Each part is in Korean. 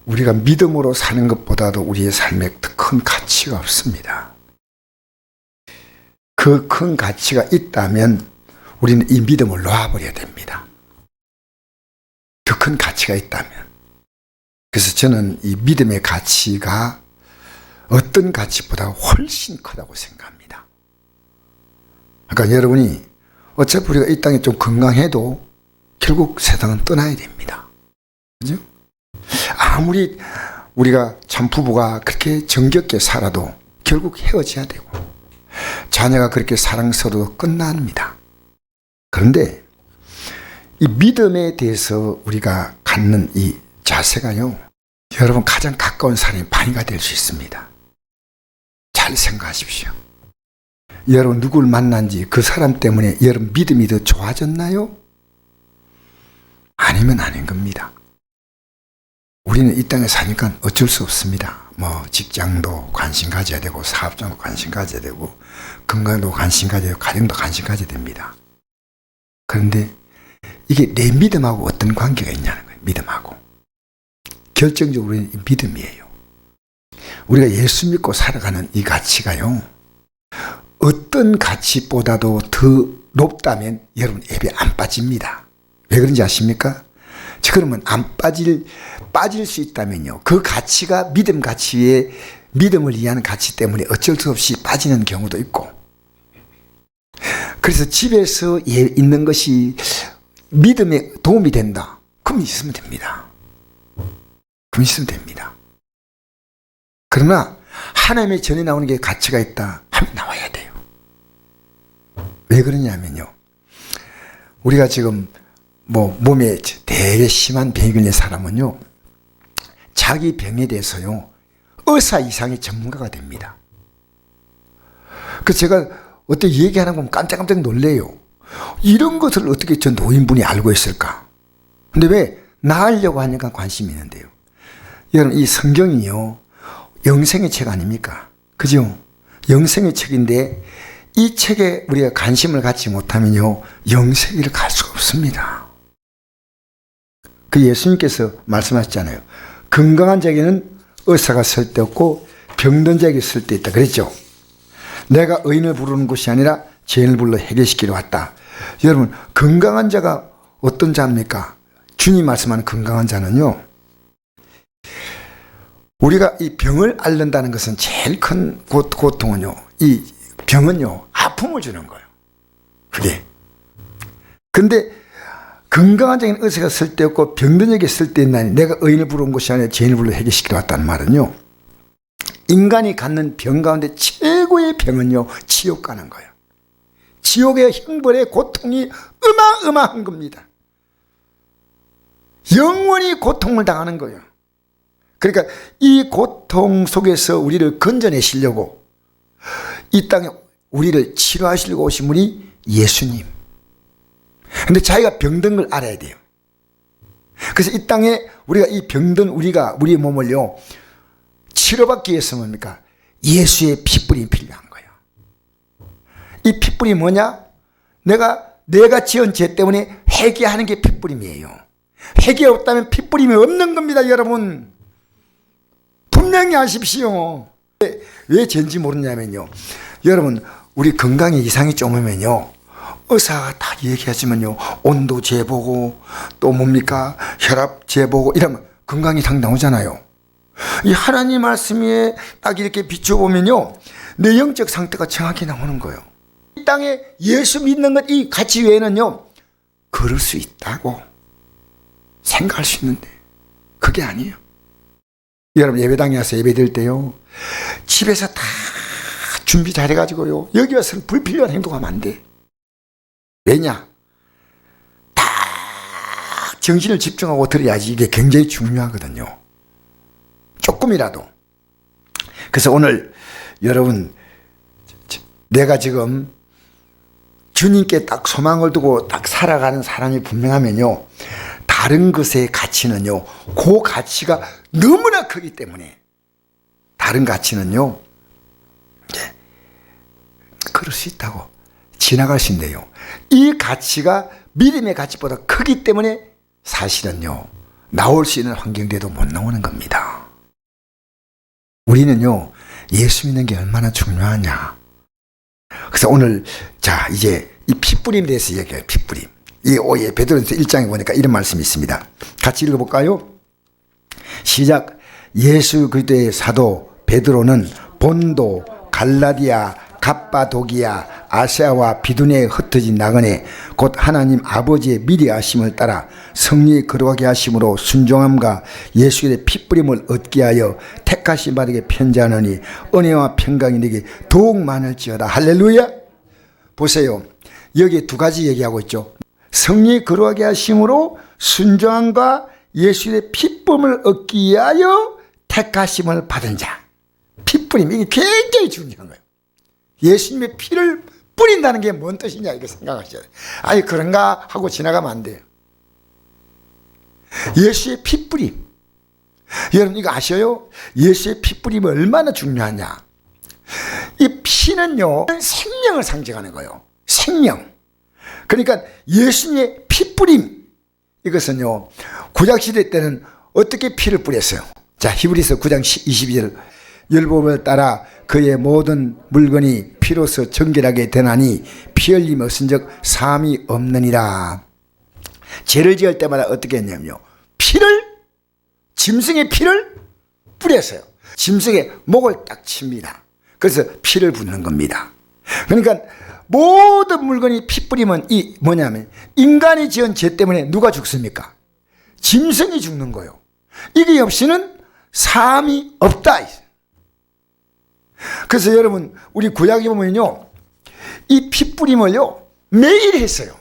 우리가 믿음으로 사는 것보다도 우리의 삶에 더 큰 가치가 없습니다. 그 큰 가치가 있다면 우리는 이 믿음을 놓아버려야 됩니다. 더 큰 가치가 있다면. 그래서 저는 이 믿음의 가치가 어떤 가치보다 훨씬 크다고 생각합니다. 그러니까 여러분이 어차피 우리가 이 땅에 좀 건강해도 결국 세상은 떠나야 됩니다. 그죠? 아무리 우리가 참 부부가 그렇게 정겹게 살아도 결국 헤어져야 되고 자녀가 그렇게 사랑스러워도 끝납니다. 그런데 이 믿음에 대해서 우리가 갖는 이 자세가요, 여러분 가장 가까운 사람이 방해가 될 수 있습니다. 잘 생각하십시오. 여러분 누구를 만난지 그 사람 때문에 여러분 믿음이 더 좋아졌나요? 아니면 아닌 겁니다. 우리는 이 땅에 사니까 어쩔 수 없습니다. 뭐 직장도 관심 가져야 되고 사업장도 관심 가져야 되고 건강도 관심 가져야 되고 가정도 관심 가져야 됩니다. 그런데 이게 내 믿음하고 어떤 관계가 있냐는 거예요. 믿음하고. 결정적으로 이 믿음이에요. 우리가 예수 믿고 살아가는 이 가치가요, 어떤 가치보다도 더 높다면 여러분 예배 안 빠집니다. 왜 그런지 아십니까? 그러면 빠질 수 있다면요, 그 가치가 믿음 가치에 믿음을 이해하는 가치 때문에 어쩔 수 없이 빠지는 경우도 있고, 그래서 집에서 있는 것이 믿음에 도움이 된다. 그럼 있으면 됩니다. 그럼 있으면 됩니다. 그러나 하나님의 전에 나오는 게 가치가 있다 하면 나와야 돼요. 왜 그러냐면요, 우리가 지금 뭐 몸에 되게 심한 병이 걸린 사람은요, 자기 병에 대해서요 의사 이상의 전문가가 됩니다. 그래서 제가 어떻게 얘기하는 거 보면 깜짝깜짝 놀래요. 이런 것을 어떻게 저 노인분이 알고 있을까? 근데 왜 나으려고 하니까 관심이 있는데요. 여러분 이 성경이요 영생의 책 아닙니까? 그죠? 영생의 책인데 이 책에 우리가 관심을 갖지 못하면요 영생을 갈 수가 없습니다. 그 예수님께서 말씀하셨잖아요. 건강한 자에게는 의사가 쓸데없고 병든 자에게 쓸데있다 그랬죠. 내가 의인을 부르는 것이 아니라 죄인을 불러 해결시키러 왔다. 여러분 건강한 자가 어떤 자입니까? 주님 말씀하는 건강한 자는요, 우리가 이 병을 앓는다는 것은 제일 큰 고통은요, 이 병은요 아픔을 주는 거예요. 그게. 근데 건강한 자에게는 의사가 쓸데없고 병든 자에게 쓸데있나니 내가 의인을 부르는 것이 아니라 죄인을 불러 해결시키러 왔다는 말은요, 인간이 갖는 병 가운데 최고의 병은요 지옥 가는 거예요. 지옥의 형벌의 고통이 어마어마한 겁니다. 영원히 고통을 당하는 거예요. 그러니까 이 고통 속에서 우리를 건져내시려고 이 땅에 우리를 치료하시려고 오신 분이 예수님. 근데 자기가 병든 걸 알아야 돼요. 그래서 이 땅에 우리가 이 병든 우리의 몸을요 치료받기 위해서 뭡니까? 예수의 핏불이 필요한 거예요. 이 핏불이 뭐냐? 내가 지은 죄 때문에 회개하는 게 핏불임이에요. 회개 없다면 핏불임이 없는 겁니다, 여러분. 분명히 아십시오. 왜 죄인지 모르냐면요, 여러분 우리 건강에 이상이 좀 오면요 의사가 다 얘기하지만요 온도 재보고 또 뭡니까 혈압 재보고 이러면 건강 이상 나오잖아요. 이 하나님 말씀에 딱 이렇게 비춰보면요 내 영적 상태가 정확히 나오는 거예요. 이 땅에 예수 믿는 것 이 가치 외에는요 그럴 수 있다고 생각할 수 있는데 그게 아니에요. 여러분 예배당에 와서 예배 드릴 때요 집에서 다 준비 잘해가지고요 여기 와서는 불필요한 행동하면 안 돼. 왜냐? 딱 정신을 집중하고 들어야지. 이게 굉장히 중요하거든요. 조금이라도. 그래서 오늘 여러분 내가 지금 주님께 딱 소망을 두고 딱 살아가는 사람이 분명하면요 다른 것의 가치는요 그 가치가 너무나 크기 때문에 다른 가치는요 그럴 수 있다고 지나갈 수 있는데요 이 가치가 믿음의 가치보다 크기 때문에 사실은요 나올 수 있는 환경대도 못 나오는 겁니다. 우리는요, 예수 믿는 게 얼마나 중요하냐. 그래서 오늘, 자, 이제 이 핏뿌림에 대해서 얘기해요. 핏뿌림. 이 오예 베드로전서 1장에 보니까 이런 말씀이 있습니다. 같이 읽어볼까요? 시작. 예수 그리스도의 사도 베드로는 본도, 갈라디아, 갑바도기아, 아시아와 비두니에 흩어진 나그네 곧 하나님 아버지의 미리 하심을 따라 성령이 거룩하게 하심으로 순종함과 예수의 핏뿌림을 얻게 하여 택하신 바에게 편지하노니 은혜와 평강이 내게 더욱 많을지어다. 할렐루야. 보세요. 여기 두 가지 얘기하고 있죠. 성령이 거룩하게 하심으로 순종함과 예수의 핏뿌림을 얻기 위하여 택하심을 받은 자. 핏뿌림, 이게 굉장히 중요한 거예요. 예수님의 피를 뿌린다는 게 뭔 뜻이냐 이렇게 생각하셔야 돼요. 아니 그런가 하고 지나가면 안 돼요. 예수의 핏뿌림. 여러분 이거 아셔요? 예수의 핏뿌림이 얼마나 중요하냐. 이 피는요 생명을 상징하는 거예요. 생명. 그러니까 예수님의 핏뿌림, 이것은요 구약시대 때는 어떻게 피를 뿌렸어요? 자, 히브리서 9장 22절. 율법을 따라 그의 모든 물건이 피로서 정결하게 되나니 피 흘림 없은즉 사함이 없느니라. 죄를 지을 때마다 어떻게 했냐면요, 피를, 짐승의 피를 뿌렸어요. 짐승의 목을 딱 칩니다. 그래서 피를 붓는 겁니다. 그러니까 모든 물건이 피 뿌리면 이 뭐냐면 인간이 지은 죄 때문에 누가 죽습니까? 짐승이 죽는 거예요. 이게 없이는 사함이 없다. 그래서 여러분 우리 구약에 보면요 이 핏뿌림을요 매일 했어요.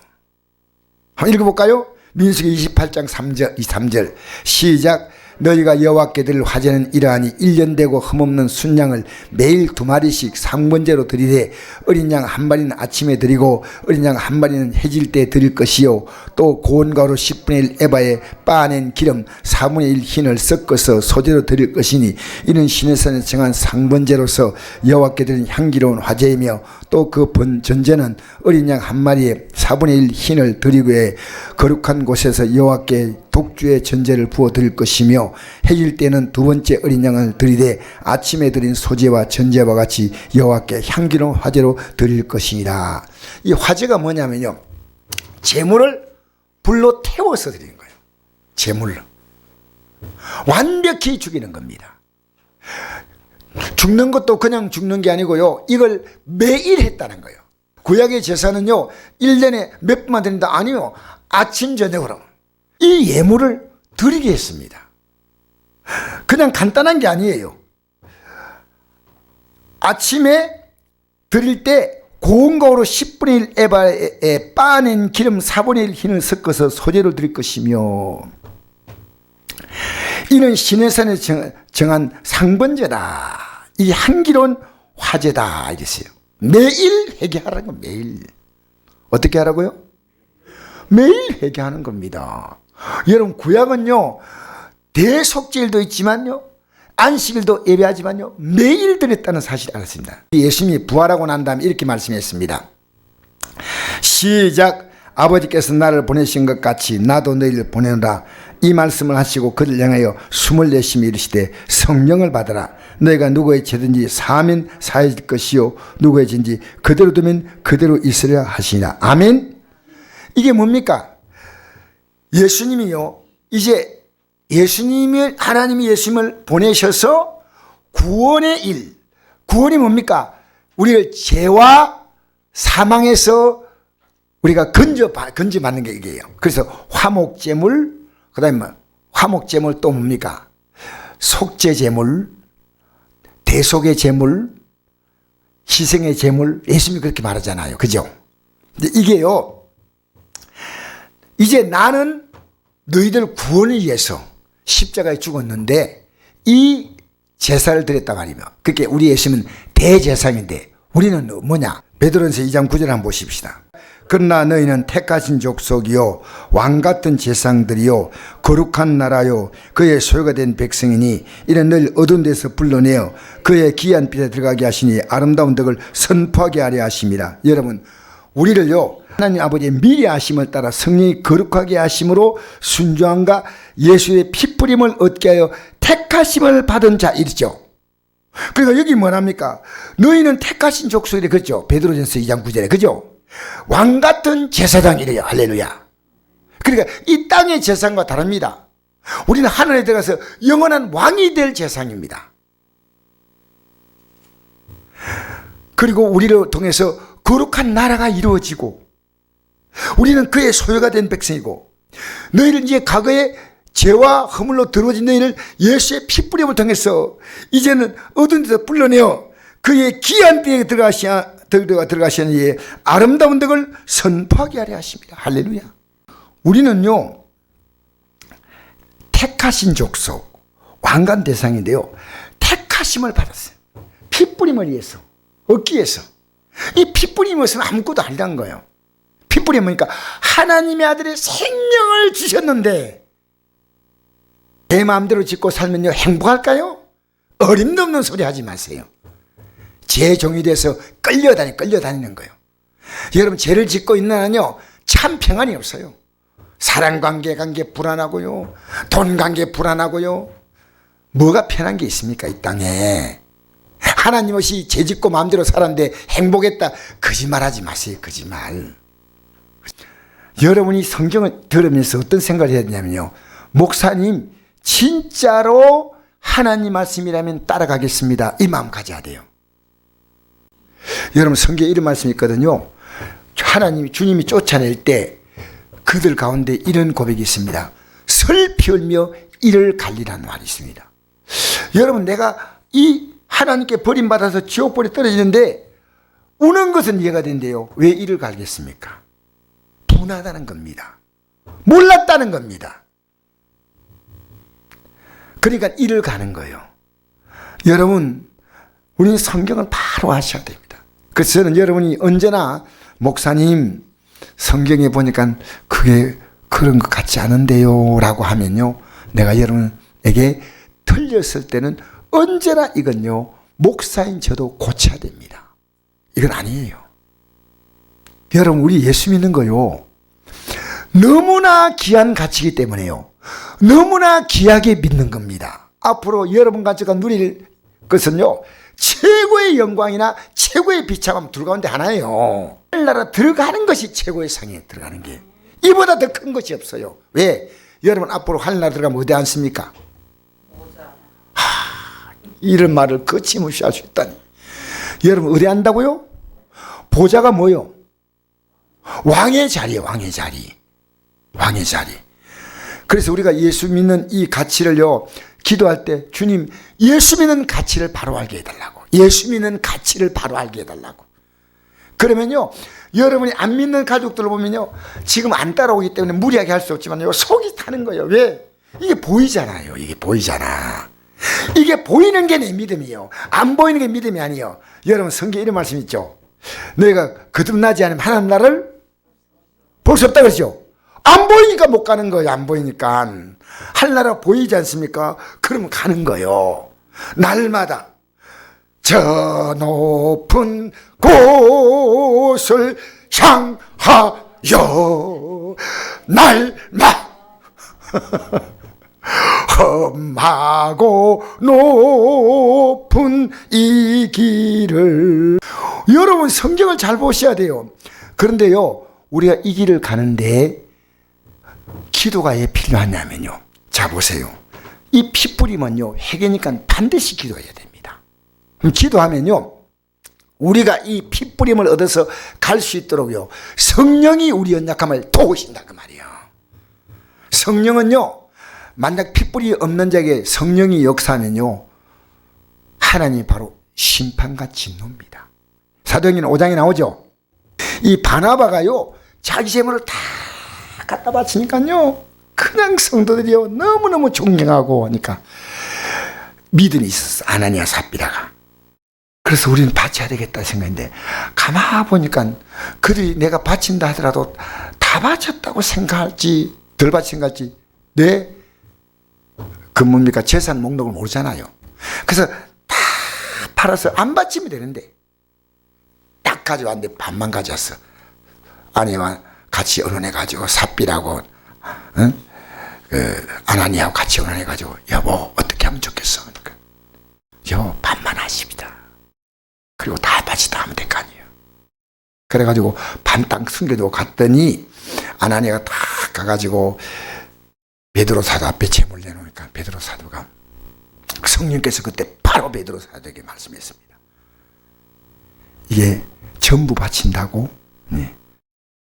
한번 읽어볼까요? 민수기 28장 3절 시작. 너희가 여호와께 드릴 화제는 이러하니 1년 되고 흠없는 순양을 매일 2마리씩 상번제로 드리되 어린 양 1마리는 아침에 드리고 어린 양 1마리는 해질 때 드릴 것이요 또 고운 가루 10분의 1 에바에 빻아낸 기름 4분의 1 흰을 섞어서 소재로 드릴 것이니 이는 시내산에 정한 상번제로서 여호와께 드린 향기로운 화제이며 또 그 전제는 어린 양 1마리에 4분의 1 흰을 드리고 거룩한 곳에서 여호와께 독주의 전제를 부어 드릴 것이며 해질 때는 두 번째 어린 양을 드리되 아침에 드린 소제와 전제와 같이 여호와께 향기로운 화제로 드릴 것이니라. 이 화제가 뭐냐면요 제물을 불로 태워서 드리는 거예요. 제물로 완벽히 죽이는 겁니다. 죽는 것도 그냥 죽는 게 아니고요 이걸 매일 했다는 거예요. 구약의 제사는요 1년에 몇 번만 드린다 아니요 아침 저녁으로 이 예물을 드리게 했습니다. 그냥 간단한 게 아니에요. 아침에 드릴 때 고운 가루로 10분의 1 에바에 빻아낸 기름 4분의 1 흰을 섞어서 소재로 드릴 것이며 이는 시내산에 정한 상번제다. 이 향기로운 화제다 이랬어요. 매일 회개하라는 거. 매일 어떻게 하라고요? 매일 회개하는 겁니다. 여러분 구약은요 대속죄일도 있지만요 안식일도 예배하지만요 매일 드렸다는 사실을 알았습니다. 예수님이 부활하고 난 다음에 이렇게 말씀했습니다. 시작. 아버지께서 나를 보내신 것 같이 나도 너희를 보내노라. 이 말씀을 하시고 그를 향하여 숨을 내쉬며 이르시되 성령을 받아라. 너희가 누구의 죄든지 사하면 사해질 것이요 누구의 죄든지 그대로 두면 그대로 있으려 하시니라. 아멘. 이게 뭡니까? 예수님이요 이제 하나님이 예수님을 보내셔서 구원의 일, 구원이 뭡니까? 우리를 죄와 사망에서 우리가 건져받는 게 이게요. 그래서 화목제물, 그 다음에 화목제물 또 뭡니까? 속죄제물, 대속의 제물, 희생의 제물, 예수님이 그렇게 말하잖아요. 그죠? 근데 이게요 이제 나는 너희들 구원을 위해서 십자가에 죽었는데 이 제사를 드렸단 말이며 그렇게 우리 예수님은 대제사장인데 우리는 뭐냐? 베드로전서 2장 9절 한번 보십시다. 그러나 너희는 택하신 족속이요 왕같은 제사장들이요 거룩한 나라요 그의 소유가 된 백성이니 이는 너희를 어두운 데서 불러내어 그의 귀한 빛에 들어가게 하시니 아름다운 덕을 선포하게 하려 하심이라. 여러분 우리를요 하나님 아버지의 미리 하심을 따라 성령이 거룩하게 하심으로 순종함과 예수의 피뿌림을 얻게 하여 택하심을 받은 자이죠. 그러니까 여기 뭐랍니까? 너희는 택하신 족속이래. 그렇죠? 베드로전서 2장 9절에. 그죠? 왕같은 제사장이래요. 할렐루야. 그러니까 이 땅의 제사장과 다릅니다. 우리는 하늘에 들어가서 영원한 왕이 될 제사장입니다. 그리고 우리를 통해서 거룩한 나라가 이루어지고 우리는 그의 소유가 된 백성이고 너희를 이제 과거에 죄와 허물로 더러워진 너희를 예수의 피뿌림을 통해서 이제는 어두운 데서 불러내어 그의 귀한 때에 들어가시는 이의 아름다운 덕을 선포하게 하려 하십니다. 할렐루야. 우리는요 택하신 족속 왕관 대상인데요 택하심을 받았어요. 피뿌림을 위해서 얻기 위해서. 이 피뿌림이 것은 아무것도 아니란 거예요. 피뿌림이 뭐니까 하나님의 아들의 생명을 주셨는데 내 마음대로 짓고 살면요 행복할까요? 어림도 없는 소리 하지 마세요. 죄 종이 돼서 끌려다니는 거예요. 여러분 죄를 짓고 있는 한요 참 평안이 없어요. 사랑관계 불안하고요, 돈관계 불안하고요. 뭐가 편한 게 있습니까 이 땅에. 하나님 없이 죄 짓고 마음대로 살았는데 행복했다. 거짓말하지 마세요. 거짓말. 여러분이 성경을 들으면서 어떤 생각을 해야 되냐면요 목사님 진짜로 하나님 말씀이라면 따라가겠습니다 이 마음 가져야 돼요. 여러분 성경에 이런 말씀이 있거든요. 하나님이 주님이 쫓아낼 때 그들 가운데 이런 고백이 있습니다. 슬피 울며 이를 갈리라는 말이 있습니다. 여러분 내가 이 하나님께 버림받아서 지옥불에 떨어지는데 우는 것은 이해가 된대요. 왜 이를 갈겠습니까? 분하다는 겁니다. 몰랐다는 겁니다. 그러니까 이를 가는 거예요. 여러분 우리는 성경을 바로 아셔야 됩니다. 그래서 저는 여러분이 언제나 목사님 성경에 보니까 그게 그런 것 같지 않은데요 라고 하면요 내가 여러분에게 틀렸을 때는 언제나 이건요 목사인 저도 고쳐야 됩니다. 이건 아니에요. 여러분 우리 예수 믿는 거요 너무나 귀한 가치이기 때문에요 너무나 귀하게 믿는 겁니다. 앞으로 여러분 가지가 누릴 것은요 최고의 영광이나 최고의 비참함 둘 가운데 하나예요. 하늘나라 들어가는 것이 최고의 상에 들어가는 게 이보다 더 큰 것이 없어요. 왜? 여러분 앞으로 하늘나라 들어가면 어디 앉습니까? 이런 말을 거침없이 할 수 있다니. 여러분 어디 앉다고요? 보좌가 뭐요? 왕의 자리예요. 왕의 자리. 왕의 자리. 그래서 우리가 예수 믿는 이 가치를요 기도할 때 주님 예수 믿는 가치를 바로 알게 해달라고. 예수 믿는 가치를 바로 알게 해달라고. 그러면요 여러분이 안 믿는 가족들을 보면요 지금 안 따라오기 때문에 무리하게 할 수 없지만요 속이 타는 거예요. 왜? 이게 보이잖아요. 이게 보이잖아. 이게 보이는 게 내 믿음이에요. 안 보이는 게 믿음이 아니에요. 여러분 성경에 이런 말씀 있죠. 너희가 거듭나지 않으면 하나님 나라를 볼 수 없다 그러죠. 안 보이니까 못 가는 거예요. 안 보이니까. 하늘나라 보이지 않습니까? 그러면 가는 거예요. 날마다 저 높은 곳을 향하여 날마다 험하고 높은 이 길을. 여러분 성경을 잘 보셔야 돼요. 그런데요 우리가 이 길을 가는데 기도가 왜 필요하냐면요 자 보세요. 이 피뿌림은요 해계니까 반드시 기도해야 됩니다. 그럼 기도하면요 우리가 이 피뿌림을 얻어서 갈 수 있도록요 성령이 우리 연약함을 도우신다 그 말이에요. 성령은요 만약 핏불이 없는 자에게 성령이 역사하면요 하나님이 바로 심판같이 놉니다. 사도행전 5장에 나오죠. 이 바나바가요 자기 재물을 다 갖다 바치니까요 그냥 성도들이요 너무너무 존경하고 하니까 믿음이 있었어. 아나니아 삽비라가. 그래서 우리는 바쳐야 되겠다 생각했는데 가만 보니까 그들이 내가 바친다 하더라도 다 바쳤다고 생각할지 덜 바친 것 같지 그 뭡니까 재산 목록을 모르잖아요. 그래서 다 팔아서 안 바치면 되는데 딱 가져왔는데 반만 가져왔어. 아내와 같이 의논해가지고 삽비라고 아나니아하고 같이 의논해가지고 여보 어떻게 하면 좋겠어? 그러니까 여보 반만하십니다. 그리고 다 같이 다 하면 될 거 아니에요. 그래가지고 반 땅 숨겨두고 갔더니 아나니아가 딱 가가지고 베드로 사도 앞에 제물 내놓으니까 베드로 사도가 성령께서 그때 바로 베드로 사도에게 말씀했습니다. 이게 전부 바친다고? 네.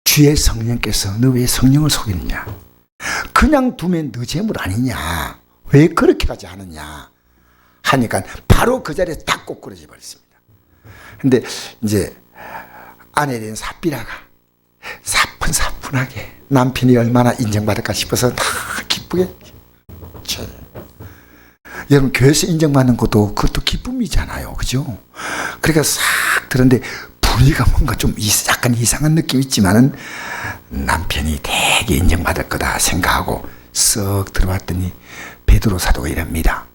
주의 성령께서 너 왜 성령을 속였냐? 그냥 두면 너 재물 아니냐? 왜 그렇게까지 하느냐? 하니까 바로 그 자리에서 딱 꼬꾸러져 버렸습니다. 근데 이제 아내에 대한 삽비라가 사뿐사뿐하게 남편이 얼마나 인정받을까 싶어서 다 기쁘게. 여러분 교회에서 인정받는 것도 그것도 기쁨이잖아요. 그죠? 그러니까 싹 들었는데 분위기가 뭔가 좀 약간 이상한 느낌이 있지만은 남편이 되게 인정받을 거다 생각하고 쓱 들어왔더니 베드로 사도가 이럽니다.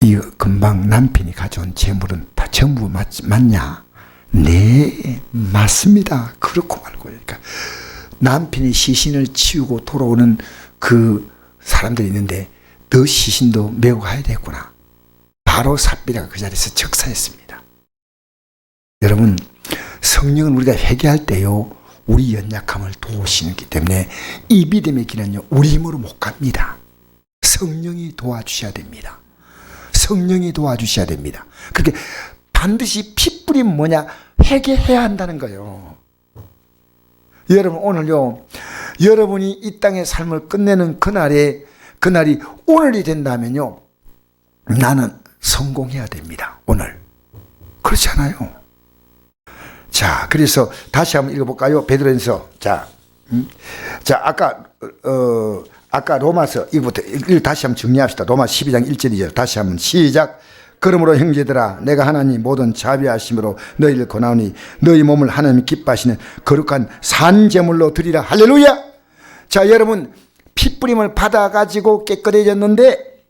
이 금방 남편이 가져온 재물은 다 전부 맞냐? 네, 맞습니다. 그렇고 말고. 그러니까 남편이 시신을 치우고 돌아오는 그 사람들이 있는데 너 시신도 메고 가야 되겠구나. 바로 삽비라가 그 자리에서 적사했습니다. 여러분 성령은 우리가 회개할 때요 우리 연약함을 도우시기 때문에 이 믿음의 길은요 우리 힘으로 못 갑니다. 성령이 도와주셔야 됩니다. 성령이 도와주셔야 됩니다. 그렇게 반드시 피 뿌리면 뭐냐? 회개해야 한다는 거예요. 여러분 오늘요 여러분이 이 땅의 삶을 끝내는 그날이 오늘이 된다면요 나는 성공해야 됩니다. 오늘 그렇지 않아요? 자 그래서 다시 한번 읽어볼까요? 베드로전서 자 아까 로마서 이거부터 다시 한번 정리합시다. 로마서 12장 1절이죠. 다시 한번 시작. 그러므로 형제들아 내가 하나님 모든 자비하심으로 너희를 권하오니 너희 몸을 하나님이 기뻐하시는 거룩한 산제물로 드리라. 할렐루야. 자 여러분 핏부림을 받아가지고 깨끗해졌는데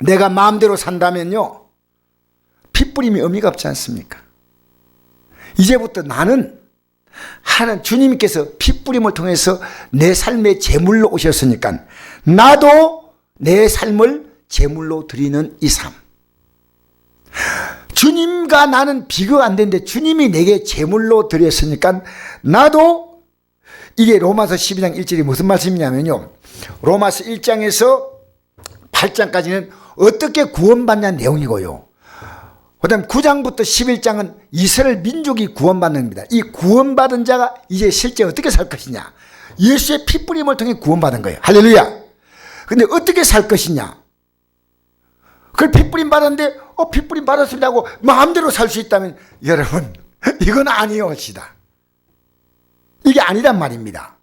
내가 마음대로 산다면요 핏부림이 의미가 없지 않습니까? 이제부터 나는 주님께서 핏부림을 통해서 내 삶의 제물로 오셨으니까 나도 내 삶을 제물로 드리는 이 삶. 주님과 나는 비교가 안 되는데 주님이 내게 제물로 드렸으니까 나도 이게 로마서 12장 1절이 무슨 말씀이냐면요 로마서 1장에서 8장까지는 어떻게 구원받냐는 내용이고요 그 다음 9장부터 11장은 이스라엘 민족이 구원받는 겁니다. 이 구원받은 자가 이제 실제 어떻게 살 것이냐 예수의 핏부림을 통해 구원받은 거예요. 할렐루야. 근데 어떻게 살 것이냐 그걸 핏부림 받았는데 핏부림 받았습니다 하고 마음대로 살 수 있다면 여러분 이건 아니옵시다. 이게 아니란 말입니다.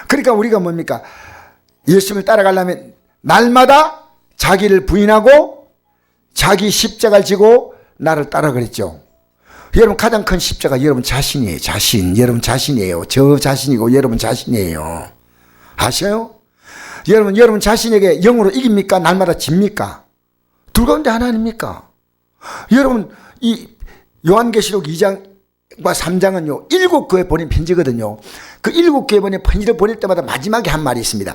그러니까 우리가 뭡니까 예수님을 따라가려면 날마다 자기를 부인하고 자기 십자가를 지고 나를 따라 그랬죠. 여러분 가장 큰 십자가 여러분 자신이에요. 여러분 자신이에요. 저 자신이고 여러분 자신이에요. 아셔요? 여러분 자신에게 영으로 이깁니까? 날마다 집니까? 둘 가운데 하나 아닙니까? 여러분 이 요한계시록 2장과 3장은요 7교회 보낸 편지거든요. 그 7교회 보낸 편지를 보낼 때마다 마지막에 한 말이 있습니다.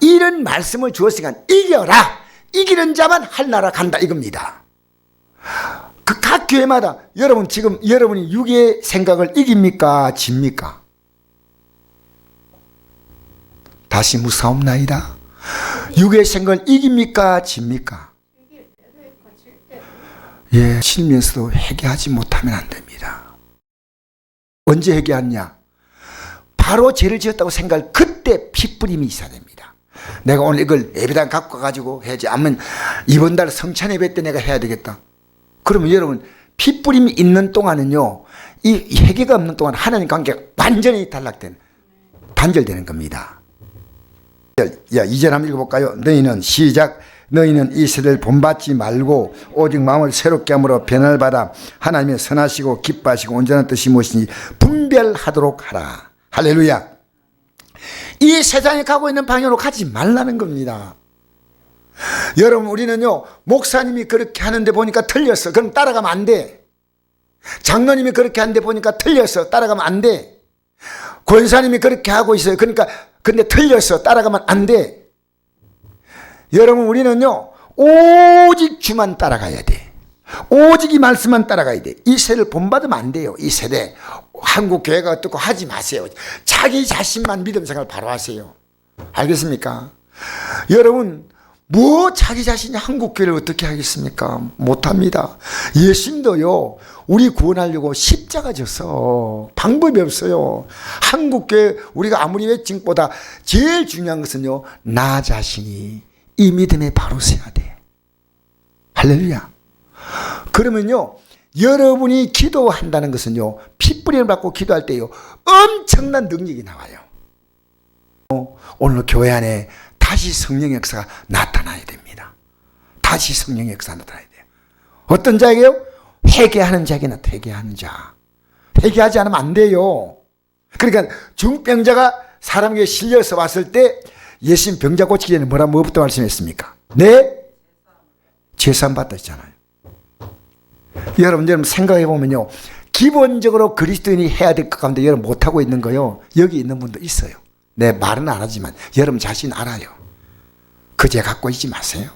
이런 말씀을 주었으니까 이겨라. 이기는 자만 할 나라 간다 이겁니다. 그 각 교회마다 여러분 지금 여러분이 육의 생각을 이깁니까? 집니까? 다시 묻사옵나이다. 육의 생각을 이깁니까? 집니까? 예, 치면서도 회개하지 못하면 안 됩니다. 언제 회개하냐? 바로 죄를 지었다고 생각할 그때 핏부림이 있어야 됩니다. 내가 오늘 이걸 예배당 갖고 가가지고 해야지. 아니면 이번 달 성찬 예배 때 내가 해야 되겠다. 그러면 여러분 핏부림이 있는 동안은요 이 회개가 없는 동안 하나님 관계가 완전히 단절되는 겁니다. 야, 2절 한번 읽어볼까요? 너희는 시작. 너희는 이 세대를 본받지 말고 오직 마음을 새롭게 함으로 변화를 받아 하나님의 선하시고 기뻐하시고 온전한 뜻이 무엇인지 분별하도록 하라. 할렐루야. 이 세상에 가고 있는 방향으로 가지 말라는 겁니다. 여러분 우리는요 목사님이 그렇게 하는데 보니까 틀렸어. 그럼 따라가면 안 돼. 장로님이 그렇게 하는데 보니까 틀렸어. 따라가면 안 돼. 권사님이 그렇게 하고 있어요. 그러니까 근데 틀렸어. 따라가면 안 돼. 여러분, 우리는요 오직 주만 따라가야 돼. 오직 이 말씀만 따라가야 돼. 이 세대를 본받으면 안 돼요. 이 세대 한국 교회가 어떻고 하지 마세요. 자기 자신만 믿음 생활 바로 하세요. 알겠습니까? 여러분, 뭐 자기 자신이 한국 교회를 어떻게 하겠습니까? 못합니다. 예수님도요 우리 구원하려고 십자가 져서 방법이 없어요. 한국 교회 우리가 아무리 외칭보다 제일 중요한 것은요 나 자신이 이 믿음에 바로 서야 돼. 할렐루야. 그러면요 여러분이 기도한다는 것은요 핏뿌림을 받고 기도할 때요 엄청난 능력이 나와요. 오늘 교회 안에 다시 성령의 역사가 나타나야 됩니다. 다시 성령의 역사가 나타나야 돼요. 어떤 자에게요? 회개하는 자에게 나타나. 회개하는 자. 회개하지 않으면 안 돼요. 그러니까 중병자가 사람에게 실려서 왔을 때 예수님 병자 고치기 전에 뭐부터 말씀했습니까? 네? 제사함 받다 했잖아요. 여러분 생각해 보면요 기본적으로 그리스도인이 해야 될 것 가운데 여러분 못하고 있는 거요 여기 있는 분도 있어요. 내 말은 안 하지만 여러분 자신 알아요. 그제 갖고 있지 마세요.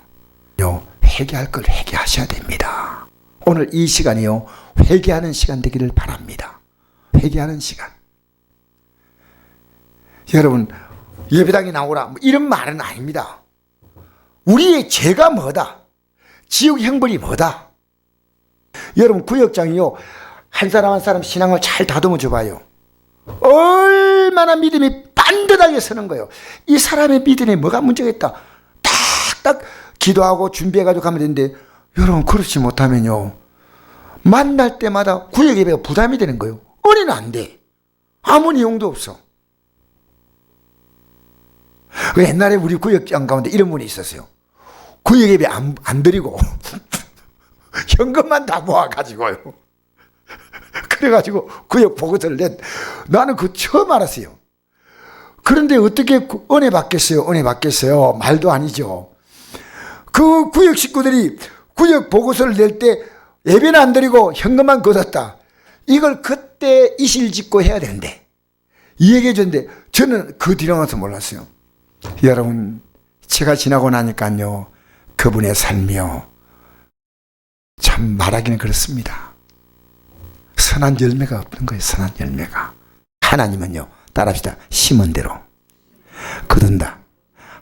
회개할 걸 회개하셔야 됩니다. 오늘 이 시간이요 회개하는 시간 되기를 바랍니다. 회개하는 시간. 여러분 예배당에 나오라 뭐 이런 말은 아닙니다. 우리의 죄가 뭐다? 지옥 형벌이 뭐다? 여러분 구역장이요 한 사람 한 사람 신앙을 잘 다듬어 줘봐요. 얼마나 믿음이 반듯하게 서는 거예요. 이 사람의 믿음에 뭐가 문제가 있다. 딱딱 기도하고 준비해가지고 가면 되는데 여러분 그렇지 못하면요 만날 때마다 구역 예배가 부담이 되는 거예요. 은혜는 안 돼. 아무 내용도 없어. 옛날에 우리 구역장 가운데 이런 분이 있었어요. 구역 예배 안 드리고 현금만 다 모아가지고요. 그래가지고 구역 보고서를 나는 그거 처음 알았어요. 그런데 어떻게 은혜 받겠어요? 은혜 받겠어요? 말도 아니죠. 그 구역 식구들이 구역 보고서를 낼 때 예배는 안 드리고 현금만 걷었다. 이걸 그때 이실직고 해야 되는데 이 얘기해 줬는데 저는 그 뒤로 가서 몰랐어요. 여러분 제가 지나고 나니까요 그분의 삶이요 참 말하기는 그렇습니다. 선한 열매가 없는 거예요. 선한 열매가. 하나님은요 따라합시다. 심은 대로 거둔다.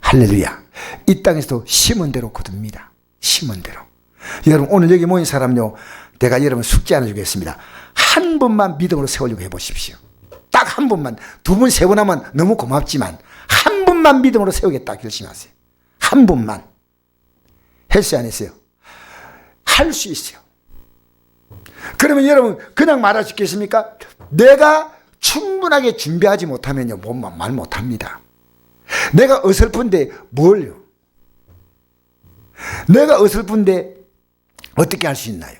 할렐루야. 이 땅에서도 심은 대로 거둡니다. 심은 대로. 여러분 오늘 여기 모인 사람요 내가 여러분 숙제 하나 주겠습니다. 한 번만 믿음으로 세우려고 해보십시오. 딱 한 번만. 두 번 세 번 하면 너무 고맙지만 한 번만 믿음으로 세우겠다 결심하세요. 한 번만. 했어요 안 했어요? 할 수 있어요. 그러면 여러분 그냥 말하시겠습니까? 내가 충분하게 준비하지 못하면요 말 못합니다. 내가 어설픈데 뭘요? 내가 어설픈데 어떻게 할 수 있나요?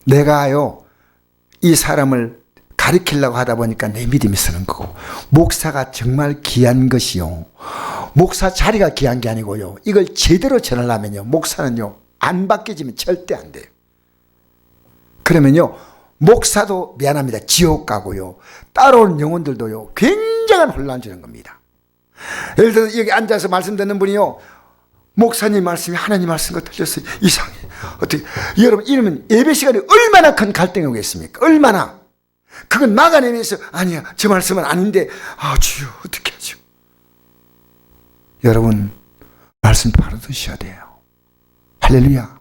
내가요 이 사람을 가르치려고 하다 보니까 내 믿음이 서는 거고 목사가 정말 귀한 것이요 목사 자리가 귀한 게 아니고요 이걸 제대로 전하려면요 목사는요 안 바뀌어지면 절대 안 돼요. 그러면요 목사도 미안합니다 지옥 가고요 따라오는 영혼들도요 굉장한 혼란 주는 겁니다. 예를 들어서 여기 앉아서 말씀 듣는 분이요 목사님 말씀이 하나님 말씀과 틀렸어요. 이상해. 어떻게 여러분 이러면 예배 시간에 얼마나 큰 갈등이 오겠습니까? 얼마나. 그건 막아내면서 아니야 저 말씀은 아닌데 주여 어떻게 하죠? 여러분 말씀 바로 드셔야 돼요. 할렐루야.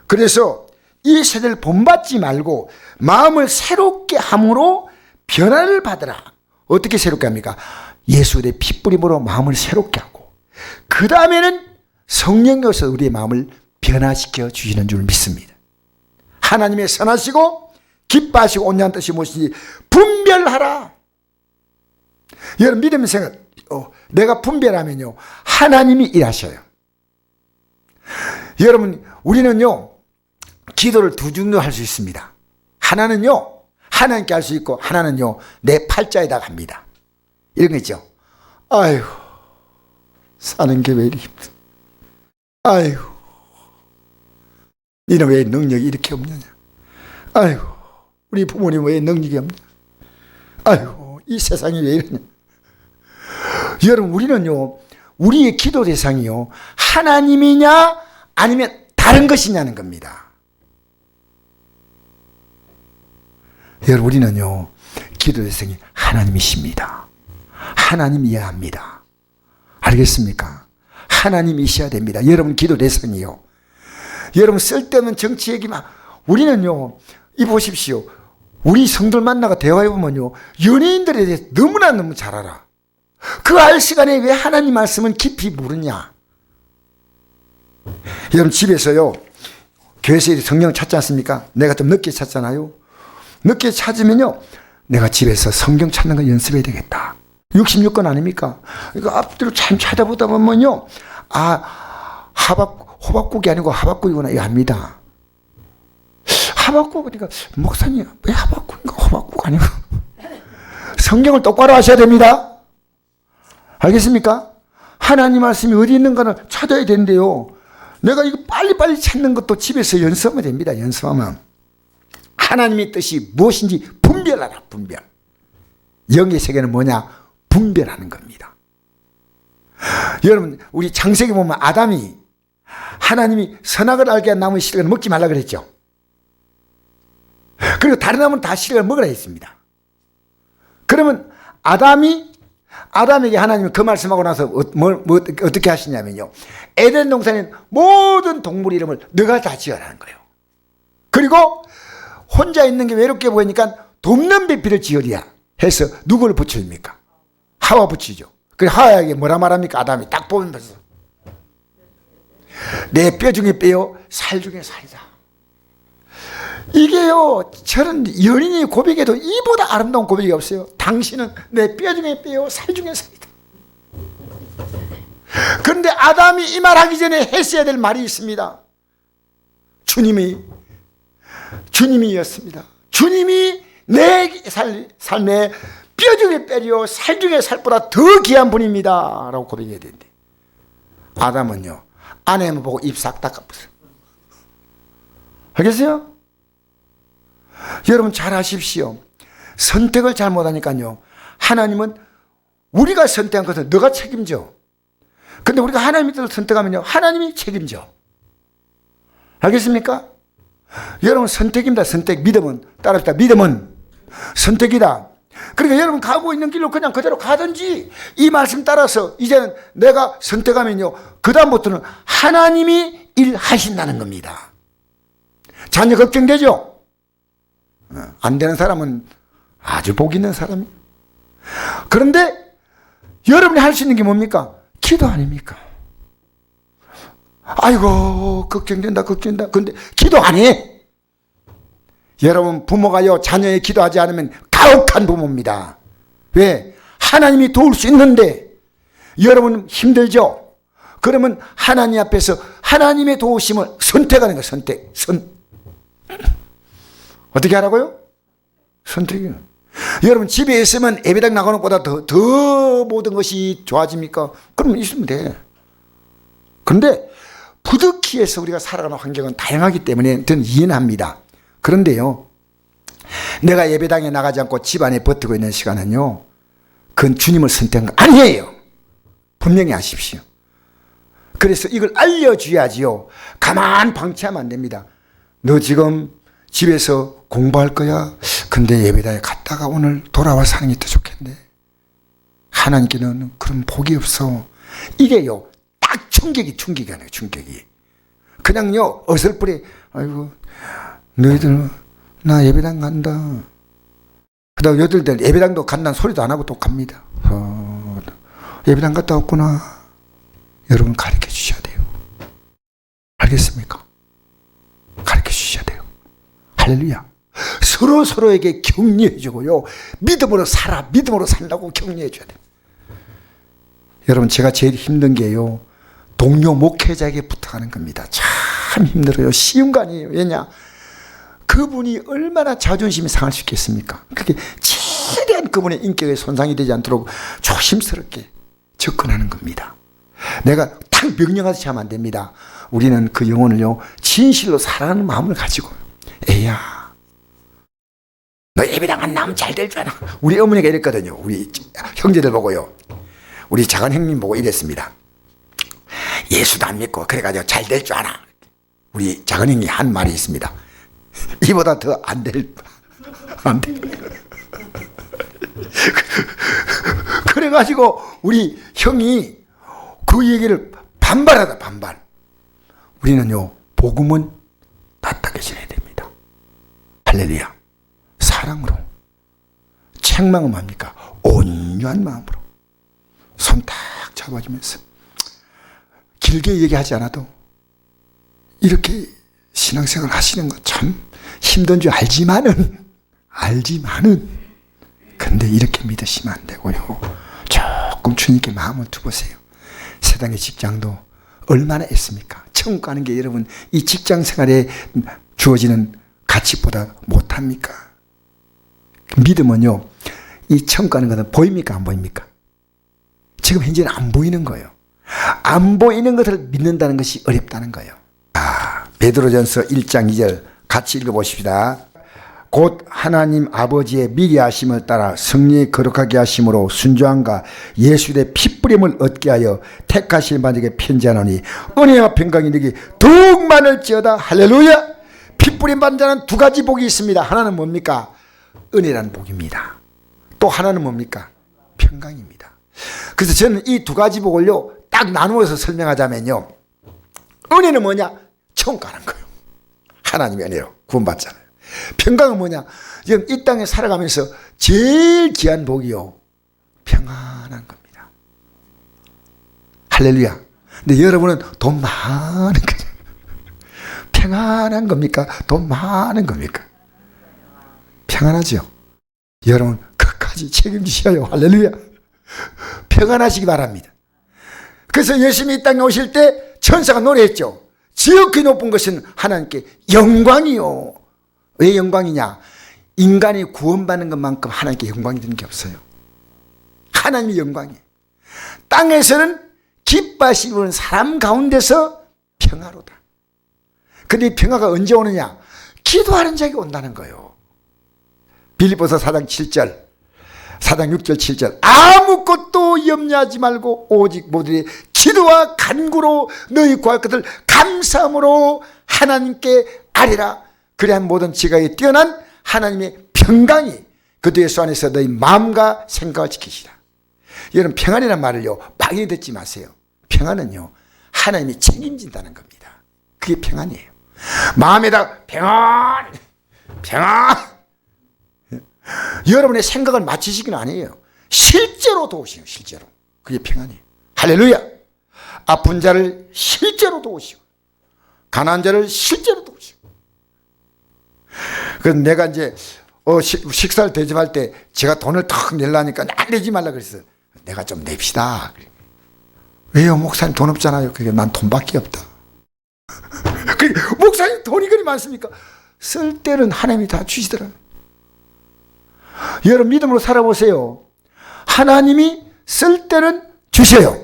그래서 이 세대를 본받지 말고 마음을 새롭게 함으로 변화를 받으라. 어떻게 새롭게 합니까? 예수의 핏부림으로 마음을 새롭게 하고 그 다음에는 성령께서 우리의 마음을 변화시켜 주시는 줄 믿습니다. 하나님의 선하시고 기뻐하시고 온유한 뜻이 무엇인지 분별하라. 여러분 믿음 생각 내가 분별하면요 하나님이 일하셔요. 여러분 우리는요 기도를 두 종류 할 수 있습니다. 하나는요 하나님께 할 수 있고 하나는요 내 팔자에다 갑니다. 이런 거 있죠. 아이고 사는 게 왜 이리 힘들어. 아이고 니는 왜 능력이 이렇게 없느냐. 아이고, 우리 부모님 왜 능력이 없냐? 아이고, 이 세상이 왜 이러냐? 여러분, 우리는요, 우리의 기도 대상이요, 하나님이냐 아니면 다른 것이냐는 겁니다. 여러분, 우리는요, 기도 대상이 하나님이십니다. 하나님이어야 합니다. 알겠습니까? 하나님이셔야 됩니다. 여러분, 기도 대상이요. 여러분, 쓸데없는 정치 얘기만. 우리는요, 이 보십시오. 우리 성도들 만나가 대화해보면요, 연예인들에 대해서 너무나 잘 알아. 그 알 시간에 왜 하나님 말씀은 깊이 모르냐? 여러분, 집에서요, 교회에서 성경 찾지 않습니까? 내가 좀 늦게 찾잖아요. 늦게 찾으면요, 내가 집에서 성경 찾는 거 연습해야 되겠다. 66권 아닙니까? 이거 앞뒤로 참 찾아보다 보면요, 아, 호박국이 아니고 하박국이구나, 이거 압니다. 하박국, 그러니까, 목사님, 왜 하박국인가? 호박국 아니고. 성경을 똑바로 하셔야 됩니다. 알겠습니까? 하나님 말씀이 어디 있는가를 찾아야 된대요. 내가 이거 빨리빨리 찾는 것도 집에서 연습하면 됩니다. 연습하면. 하나님의 뜻이 무엇인지 분별하라, 분별. 영의 세계는 뭐냐? 분별하는 겁니다. 여러분, 우리 창세기 보면 아담이 하나님이 선악을 알게 한 나무의 씨를 먹지 말라 그랬죠. 그리고 다른 나무는 다 씨를 먹으라 했습니다. 그러면 아담에게 하나님이 그 말씀하고 나서 어떻게 하시냐면요, 에덴 동산에 모든 동물 이름을 너가 다 지어라는 거예요. 그리고 혼자 있는 게 외롭게 보이니까 돕는 배필을 지으리야 해서 누구를 붙입니까? 하와 붙이죠. 그래, 하와에게 뭐라 말합니까? 아담이 딱 보면서 내 뼈 중에 뼈요, 살 중에 살이다. 이게요, 저는 연인이 고백해도 이보다 아름다운 고백이 없어요. 당신은 내 뼈 중에 뼈요, 살 중에 살이다. 그런데 아담이 이 말하기 전에 했어야 될 말이 있습니다. 주님이었습니다. 주님이 내 삶에 뼈 중에 뼈요, 살 중에 살보다 더 귀한 분입니다 라고 고백해야 되는데, 아담은요, 아내만 보고 입 싹 닦아버렸어요. 알겠어요? 여러분, 잘 아십시오. 선택을 잘못하니까요, 하나님은 우리가 선택한 것은 너가 책임져. 근데 우리가 하나님의 뜻을 선택하면요, 하나님이 책임져. 알겠습니까? 여러분, 선택입니다. 선택. 믿음은 따릅시다. 믿음은 선택이다. 그러니까 여러분, 가고 있는 길로 그냥 그대로 가든지, 이 말씀 따라서 이제는 내가 선택하면요, 그 다음부터는 하나님이 일하신다는 겁니다. 자녀 걱정되죠? 안 되는 사람은 아주 복 있는 사람이에요. 그런데 여러분이 할 수 있는 게 뭡니까? 기도 아닙니까? 아이고, 걱정된다. 근데 기도 안 해. 여러분, 부모가요, 자녀의 기도하지 않으면 가혹한 부모입니다. 왜? 하나님이 도울 수 있는데 여러분 힘들죠? 그러면 하나님 앞에서 하나님의 도우심을 선택하는 거예요. 선택. 어떻게 하라고요? 선택이요. 여러분, 집에 있으면 예배당 나가는 것보다 더 모든 것이 좋아집니까? 그러면 있으면 돼. 그런데 부득이해서 우리가 살아가는 환경은 다양하기 때문에 저는 이해는 합니다. 그런데요, 내가 예배당에 나가지 않고 집안에 버티고 있는 시간은요, 그건 주님을 선택한 거 아니에요. 분명히 아십시오. 그래서 이걸 알려줘야지요. 가만 방치하면 안 됩니다. 너 지금 집에서 공부할 거야? 근데 예배당에 갔다가 오늘 돌아와서 하는 게 더 좋겠네. 하나님께는 그런 복이 없어. 이게요, 딱 충격이 아니에요. 충격이. 그냥요, 어설프게, 아이고, 너희들 나 예배당 간다. 그다음 여들들 예배당도 간다는 소리도 안 하고 또 갑니다. 예배당 갔다 왔구나. 여러분, 가르쳐 주셔야 돼요. 알겠습니까? 가르쳐 주셔야 돼요. 할렐루야. 서로에게 격려해주고요, 믿음으로 살라고 격려해줘야 돼요. 여러분, 제가 제일 힘든 게요, 동료 목회자에게 부탁하는 겁니다. 참 힘들어요. 쉬운 거 아니에요. 왜냐? 그분이 얼마나 자존심이 상할 수 있겠습니까? 그렇게 최대한 그분의 인격에 손상이 되지 않도록 조심스럽게 접근하는 겁니다. 내가 딱 명령하듯이 하면 안 됩니다. 우리는 그 영혼을요, 진실로 사랑하는 마음을 가지고, 애야, 너 예배당 안 나오면 잘 될 줄 아나. 우리 어머니가 이랬거든요. 우리 형제들 보고요. 우리 작은 형님 보고 이랬습니다. 예수도 안 믿고 그래가지고 잘 될 줄 아나. 우리 작은 형이 한 말이 있습니다. 이보다 더 안 돼. 그래가지고 우리 형이 그 얘기를 반발하다 반발. 우리는요, 복음은 따뜻하게 전해야 됩니다. 할렐루야. 사랑으로. 책망은 뭡니까? 온유한 마음으로. 손 딱 잡아주면서. 길게 얘기하지 않아도 이렇게 신앙생활 하시는 거 참 힘든 줄 알지만은 근데 이렇게 믿으시면 안 되고요. 조금 주님께 마음을 두보세요. 세상의 직장도 얼마나 애씁니까? 천국 가는 게 여러분 이 직장 생활에 주어지는 가치보다 못합니까? 믿음은요, 이 천국 가는 것은 보입니까? 안 보입니까? 지금 현재는 안 보이는 거예요. 안 보이는 것을 믿는다는 것이 어렵다는 거예요. 베드로전서 1장 2절 같이 읽어보십시다. 곧 하나님 아버지의 미리 하심을 따라 성령이 거룩하게 하심으로 순종함과 예수의 피뿌림을 얻게 하여 택하신 자에게 편지하노니 은혜와 평강이 너에게 더욱 많을지어다. 할렐루야. 피뿌림 받은 자는 두 가지 복이 있습니다. 하나는 뭡니까? 은혜라는 복입니다. 또 하나는 뭡니까? 평강입니다. 그래서 저는 이 두 가지 복을요 딱 나누어서 설명하자면요, 은혜는 뭐냐? 천국 가는 거예요. 하나님의 은혜로 구원받잖아요. 평강은 뭐냐? 지금 이 땅에 살아가면서 제일 귀한 복이요, 평안한 겁니다. 할렐루야. 근데 여러분은 돈 많은 거죠. 평안한 겁니까? 돈 많은 겁니까? 평안하죠. 여러분 끝까지 책임지셔요. 할렐루야. 평안하시기 바랍니다. 그래서 예수님이 이 땅에 오실 때 천사가 노래했죠. 지극히 높은 것은 하나님께 영광이요. 왜 영광이냐? 인간이 구원받는 것만큼 하나님께 영광이 되는 게 없어요. 하나님의 영광이에요. 땅에서는 기뻐하시는 사람 가운데서 평화로다. 근데 이 평화가 언제 오느냐? 기도하는 자에게 온다는 거예요. 빌립보서 4장 7절, 4장 6절 7절 아무것도 염려하지 말고 오직 모두의 기도와 간구로 너희 구할 것을 감사함으로 하나님께 아뢰라. 그래야 모든 지각에 뛰어난 하나님의 평강이 그도 예수 안에서 너희 마음과 생각을 지키시라. 여러분 평안이란 말을요 막연히 듣지 마세요. 평안은요 하나님이 책임진다는 겁니다. 그게 평안이에요. 마음에다 평안 여러분의 생각을 맞추시기는 아니에요. 실제로 도우시고 실제로. 그게 평안이에요. 할렐루야. 아픈 자를 실제로 도우시고 가난한 자를 실제로 도우시고. 그래서 내가 이제 식사를 대접할 때 제가 돈을 탁 내려니까 안 내지 말라 그랬어요. 내가 좀 냅시다. 왜요? 목사님 돈 없잖아요. 그게 난 돈밖에 없다. 목사님 돈이 그리 많습니까? 쓸 때는 하나님이 다 주시더라. 여러분 믿음으로 살아보세요. 하나님이 쓸 때는 주세요.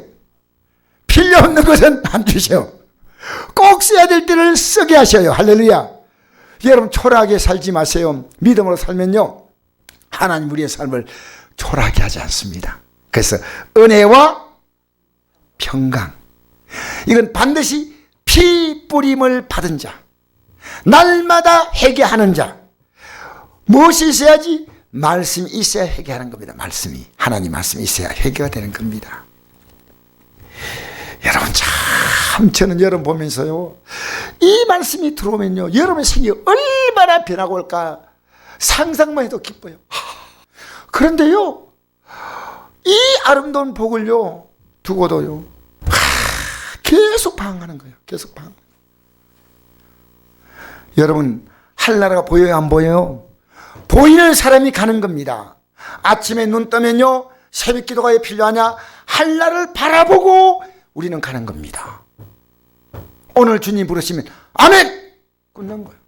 필요 없는 것은 안 주세요. 꼭 써야 될 때를 쓰게 하셔요. 할렐루야. 여러분 초라하게 살지 마세요. 믿음으로 살면요 하나님 우리의 삶을 초라하게 하지 않습니다. 그래서 은혜와 평강, 이건 반드시 피 뿌림을 받은 자, 날마다 회개하는 자. 무엇이 있어야지? 말씀이 있어야 회개하는 겁니다. 말씀이, 하나님 말씀이 있어야 회개가 되는 겁니다. 여러분 참 저는 여러분 보면서요 이 말씀이 들어오면요 여러분의 생이 얼마나 변하고 올까 상상만 해도 기뻐요. 그런데요 이 아름다운 복을요 두고도요 계속 방황하는 거예요. 계속 방황. 여러분 할나라가 보여요 안 보여요? 보이는 사람이 가는 겁니다. 아침에 눈 뜨면요 새벽 기도가 왜 필요하냐? 할날을 바라보고 우리는 가는 겁니다. 오늘 주님 부르시면 아멘! 끝난 거예요.